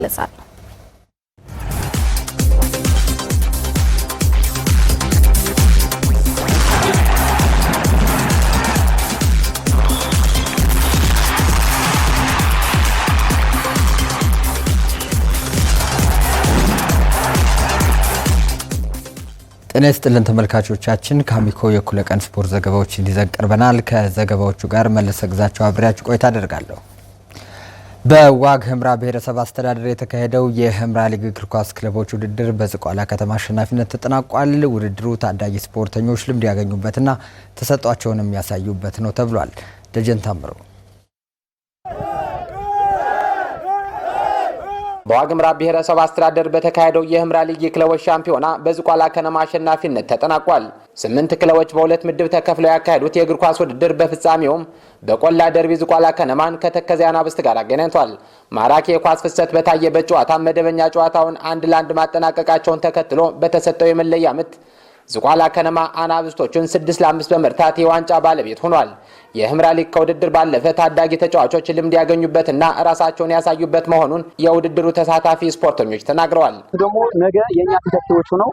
ይገለጻል። ጤና ይስጥልን ተመልካቾቻችን፣ ከአሚኮ የእኩለ ቀን ስፖርት ዘገባዎችን ይዘን ቀርበናል። ከዘገባዎቹ ጋር መለሰ ግዛቸው አብሬያችሁ ቆይታ አደርጋለሁ። በዋግ ኽምራ ብሔረሰብ አስተዳደር የተካሄደው የኽምራ ሊግ እግር ኳስ ክለቦች ውድድር በዝቋላ ከተማ አሸናፊነት ተጠናቋል። ውድድሩ ታዳጊ ስፖርተኞች ልምድ ያገኙበትና ተሰጧቸውን የሚያሳዩበት ነው ተብሏል። ደጀን ታምሩ በዋግ ኽምራ ብሔረሰብ አስተዳደር በተካሄደው የኽምራ ሊግ ክለቦች ሻምፒዮና በዝቋላ ከተማ አሸናፊነት ተጠናቋል። 8 ክለቦች በሁለት ምድብ ተከፍለው ያካሄዱት የእግር ኳስ ውድድር በፍጻሜውም በቆላ ደርቢ ዝቋላ ከነማን ከተከዜ አናብስት ጋር አገናኝቷል። ማራኪ የኳስ ፍሰት በታየበት ጨዋታ መደበኛ ጨዋታውን 1-1 ማጠናቀቃቸውን ተከትሎ በተሰጠው የመለያ ምት ዝቋላ ከነማ አናብስቶቹን 6-5 በመርታት የዋንጫ ባለቤት ሆኗል። የኽምራ ሊግ ከውድድር ባለፈ ታዳጊ ተጫዋቾች ልምድ ያገኙበትና ራሳቸውን ያሳዩበት መሆኑን የውድድሩ ተሳታፊ ስፖርተኞች ተናግረዋል። ደግሞ ነገ የኛ ተከታዮች ሆነው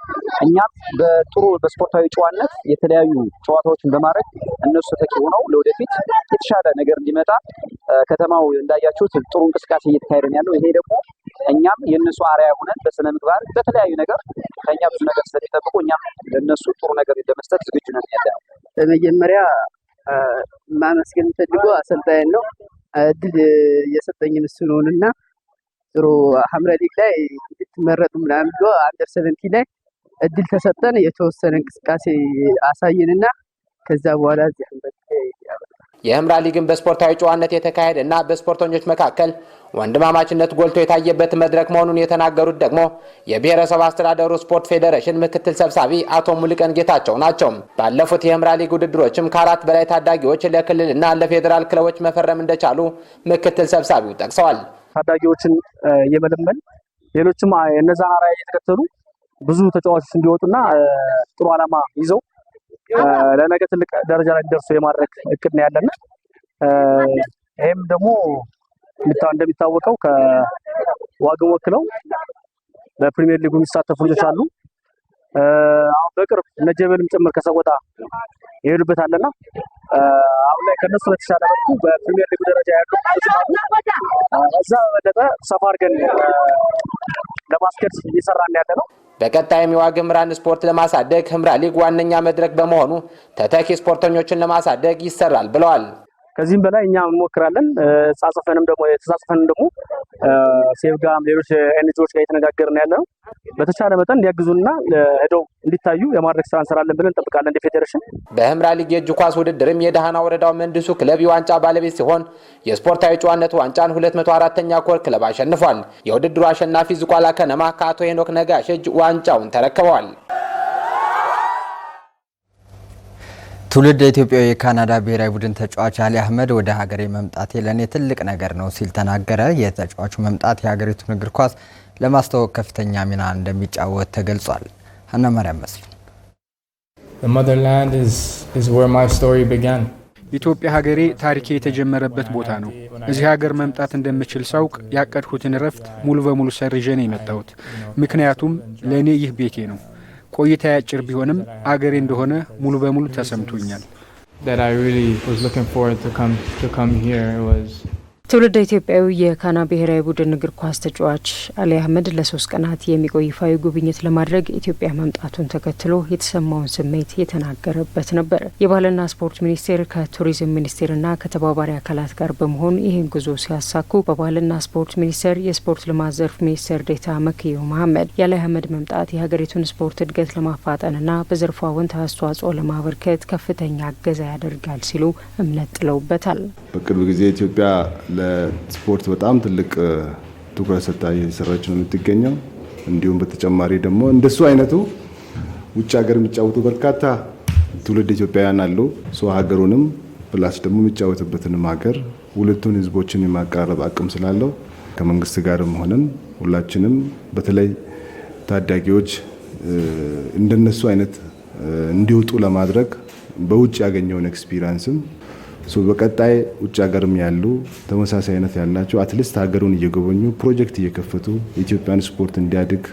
እኛም በጥሩ በስፖርታዊ ጨዋነት የተለያዩ ጨዋታዎችን በማድረግ እነሱ ተኪ ሆነው ለወደፊት የተሻለ ነገር እንዲመጣ ከተማው እንዳያችሁት ጥሩ እንቅስቃሴ እየተካሄደ ያለው ይሄ ደግሞ እኛም የነሱ አርአያ ሆነን በስነ ምግባር በተለያዩ ነገር ከኛ ብዙ ነገር ስለሚጠብቁ እኛም ለነሱ ጥሩ ነገር ለመስጠት ዝግጁ ነን ያለነው። በመጀመሪያ ማመስገን ፈልገው አሰልጣኝ ነው እድል የሰጠኝን እሱ ነውና ጥሩ ኽምራ ሊግ ላይ እንድትመረጡ ምናምን ብሎ አንደር 70 ላይ እድል ተሰጠን። የተወሰነ እንቅስቃሴ አሳየንና ከዛ በኋላ የኽምራ ሊግን በስፖርታዊ ጨዋነት የተካሄደና በስፖርተኞች መካከል ወንድማማችነት ጎልቶ የታየበት መድረክ መሆኑን የተናገሩት ደግሞ የብሔረሰብ አስተዳደሩ ስፖርት ፌዴሬሽን ምክትል ሰብሳቢ አቶ ሙልቀን ጌታቸው ናቸው። ባለፉት የኽምራ ሊግ ውድድሮችም ከ4 በላይ ታዳጊዎች ለክልልና ለፌዴራል ክለቦች መፈረም እንደቻሉ ምክትል ሰብሳቢው ጠቅሰዋል። ታዳጊዎችን የመለመን ሌሎችም እነዛን አርአያ እየተከተሉ ብዙ ተጫዋቾች እንዲወጡና ጥሩ ዓላማ ይዘው ለነገ ትልቅ ደረጃ ላይ እንዲደርሱ የማድረግ እቅድ ነው ያለን። ይሄም ደግሞ እንደሚታወቀው ከዋግን ወክለው በፕሪሚየር ሊጉ የሚሳተፉ ልጆች አሉ። አሁን በቅርብ እነ ጀበልም ጭምር ከሰቆጣ ይሄዱበት አለና አሁን ላይ ከነሱ በተሻለ መልኩ በፕሪሚየር ሊጉ ደረጃ ያሉ ልጆች አሉ። እዛ በለጠ ሰፋ አድርገን ለማስኬድ እየሰራን ያለ ነው። በቀጣይም የዋግ ኽምራን ስፖርት ለማሳደግ ኽምራ ሊግ ዋነኛ መድረክ በመሆኑ ተተኪ ስፖርተኞችን ለማሳደግ ይሰራል ብለዋል። ከዚህም በላይ እኛ እንሞክራለን። ተጻጽፈንም ደግሞ ሴቭ ጋር ሌሎች ኤንጂኦዎች ጋር እየተነጋገርን ያለው በተቻለ መጠን እንዲያግዙና ሄደው እንዲታዩ የማድረግ ስራ እንሰራለን ብለን እንጠብቃለን። እንደ ፌዴሬሽን በኽምራ ሊግ የእጅ ኳስ ውድድርም የደሃና ወረዳው መንድሱ ክለብ የዋንጫ ባለቤት ሲሆን የስፖርታዊ ጨዋነት ዋንጫን 204ኛ ኮር ክለብ አሸንፏል። የውድድሩ አሸናፊ ዝቋላ ከነማ ከአቶ ሄኖክ ነጋሽ እጅ ዋንጫውን ተረክበዋል። ትውልድ ኢትዮጵያዊ የካናዳ ብሔራዊ ቡድን ተጫዋች አሊ አህመድ ወደ ሀገሬ መምጣቴ ለኔ ትልቅ ነገር ነው ሲል ተናገረ። የተጫዋቹ መምጣት የሀገሪቱን እግር ኳስ ለማስተዋወቅ ከፍተኛ ሚና እንደሚጫወት ተገልጿል። ሀና ማርያም መስፍን The motherland is where my story began. ኢትዮጵያ ሀገሬ ታሪኬ የተጀመረበት ቦታ ነው። እዚህ ሀገር መምጣት እንደምችል ሳውቅ ያቀድኩትን እረፍት ሙሉ በሙሉ ሰርዤ ነው የመጣሁት። ምክንያቱም ለኔ ይህ ቤቴ ነው። ቆይታ ያጭር ቢሆንም አገሬ እንደሆነ ሙሉ በሙሉ ተሰምቶኛል። That I really was looking forward to come here was ትውልደ ኢትዮጵያዊ የካና ብሔራዊ ቡድን እግር ኳስ ተጫዋች አሊ አህመድ ለ3 ቀናት የሚቆይ ይፋዊ ጉብኝት ለማድረግ ኢትዮጵያ መምጣቱን ተከትሎ የተሰማውን ስሜት የተናገረበት ነበር። የባህልና ስፖርት ሚኒስቴር ከቱሪዝም ሚኒስቴርና ከተባባሪ አካላት ጋር በመሆን ይህን ጉዞ ሲያሳኩ በባህልና ስፖርት ሚኒስቴር የስፖርት ልማት ዘርፍ ሚኒስትር ዴኤታ መክዩ መሐመድ የአሊ አህመድ መምጣት የሀገሪቱን ስፖርት እድገት ለማፋጠንና በዘርፉ አዎንታዊ አስተዋጽኦ ለማበርከት ከፍተኛ እገዛ ያደርጋል ሲሉ እምነት ጥለውበታል። በቅርብ ጊዜ ኢትዮጵያ ለስፖርት በጣም ትልቅ ትኩረት ሰጥታ እየሰራች ነው የምትገኘው። እንዲሁም በተጨማሪ ደግሞ እንደሱ አይነቱ ውጭ ሀገር የሚጫወቱ በርካታ ትውልድ ኢትዮጵያውያን አሉ። ሀገሩንም ፕላስ ደግሞ የሚጫወትበትንም ሀገር ሁለቱን ህዝቦችን የማቀራረብ አቅም ስላለው ከመንግስት ጋርም ሆነን ሁላችንም በተለይ ታዳጊዎች እንደነሱ አይነት እንዲወጡ ለማድረግ በውጭ ያገኘውን ኤክስፒሪየንስም በቀጣይ ውጭ ሀገርም ያሉ ተመሳሳይ አይነት ያላቸው አትሊስት ሀገሩን እየጎበኙ ፕሮጀክት እየከፈቱ የኢትዮጵያን ስፖርት እንዲያድግ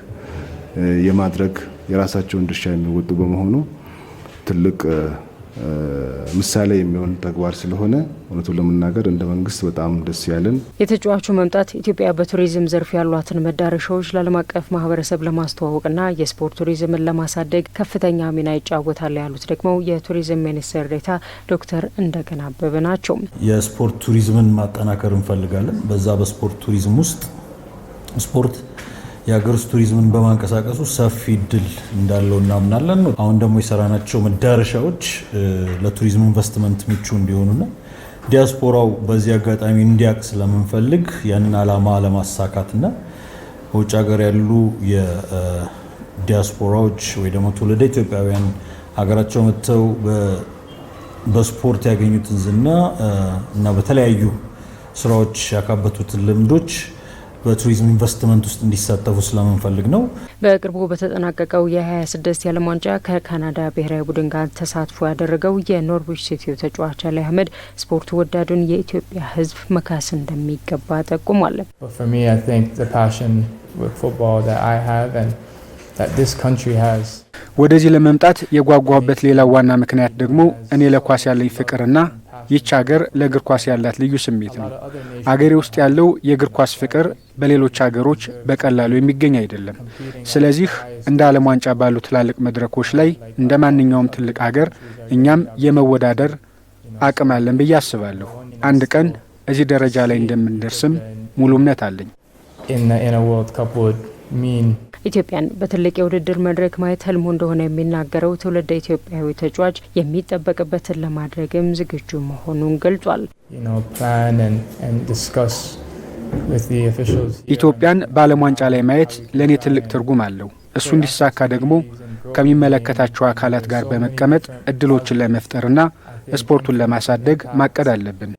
የማድረግ የራሳቸውን ድርሻ የሚወጡ በመሆኑ ትልቅ ምሳሌ የሚሆን ተግባር ስለሆነ እውነቱን ለመናገር እንደ መንግስት በጣም ደስ ያለን። የተጫዋቹ መምጣት ኢትዮጵያ በቱሪዝም ዘርፍ ያሏትን መዳረሻዎች ለዓለም አቀፍ ማህበረሰብ ለማስተዋወቅና የስፖርት ቱሪዝምን ለማሳደግ ከፍተኛ ሚና ይጫወታል ያሉት ደግሞ የቱሪዝም ሚኒስትር ዴኤታ ዶክተር እንደገና አበበ ናቸው። የስፖርት ቱሪዝምን ማጠናከር እንፈልጋለን። በዛ በስፖርት ቱሪዝም ውስጥ ስፖርት የሀገር ውስጥ ቱሪዝምን በማንቀሳቀሱ ሰፊ እድል እንዳለው እናምናለን። አሁን ደግሞ የሰራናቸው መዳረሻዎች ለቱሪዝም ኢንቨስትመንት ምቹ እንዲሆኑና ዲያስፖራው በዚህ አጋጣሚ እንዲያቅ ስለምንፈልግ ያንን አላማ ለማሳካትና በውጭ ሀገር ያሉ የዲያስፖራዎች ወይ ደግሞ ትውልደ ኢትዮጵያውያን ሀገራቸው መጥተው በስፖርት ያገኙትን ዝና እና በተለያዩ ስራዎች ያካበቱትን ልምዶች በቱሪዝም ኢንቨስትመንት ውስጥ እንዲሳተፉ ስለምንፈልግ ነው። በቅርቡ በተጠናቀቀው የ26 የዓለም ዋንጫ ከካናዳ ብሔራዊ ቡድን ጋር ተሳትፎ ያደረገው የኖርዊች ሲቲው ተጫዋች አሊ አህመድ ስፖርት ወዳዱን የኢትዮጵያ ሕዝብ መካስ እንደሚገባ ጠቁሟል። ወደዚህ ለመምጣት የጓጓበት ሌላው ዋና ምክንያት ደግሞ እኔ ለኳስ ያለኝ ፍቅርና ይህች ሀገር ለእግር ኳስ ያላት ልዩ ስሜት ነው። አገሬ ውስጥ ያለው የእግር ኳስ ፍቅር በሌሎች ሀገሮች በቀላሉ የሚገኝ አይደለም። ስለዚህ እንደ ዓለም ዋንጫ ባሉ ትላልቅ መድረኮች ላይ እንደ ማንኛውም ትልቅ ሀገር እኛም የመወዳደር አቅም አለን ብዬ አስባለሁ። አንድ ቀን እዚህ ደረጃ ላይ እንደምንደርስም ሙሉ እምነት አለኝ። ኢትዮጵያን በትልቅ የውድድር መድረክ ማየት ህልሙ እንደሆነ የሚናገረው ትውልደ ኢትዮጵያዊ ተጫዋች የሚጠበቅበትን ለማድረግም ዝግጁ መሆኑን ገልጿል። ኢትዮጵያን በዓለም ዋንጫ ላይ ማየት ለእኔ ትልቅ ትርጉም አለው። እሱ እንዲሳካ ደግሞ ከሚመለከታቸው አካላት ጋር በመቀመጥ እድሎችን ለመፍጠርና ስፖርቱን ለማሳደግ ማቀድ አለብን።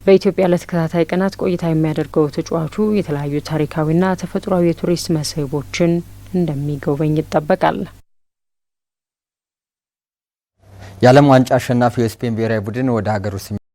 በኢትዮጵያ ለተከታታይ ቀናት ቆይታ የሚያደርገው ተጫዋቹ የተለያዩ ታሪካዊና ተፈጥሯዊ የቱሪስት መስህቦችን እንደሚጎበኝ ይጠበቃል። የዓለም ዋንጫ አሸናፊው የስፔን ብሔራዊ ቡድን ወደ ሀገሩ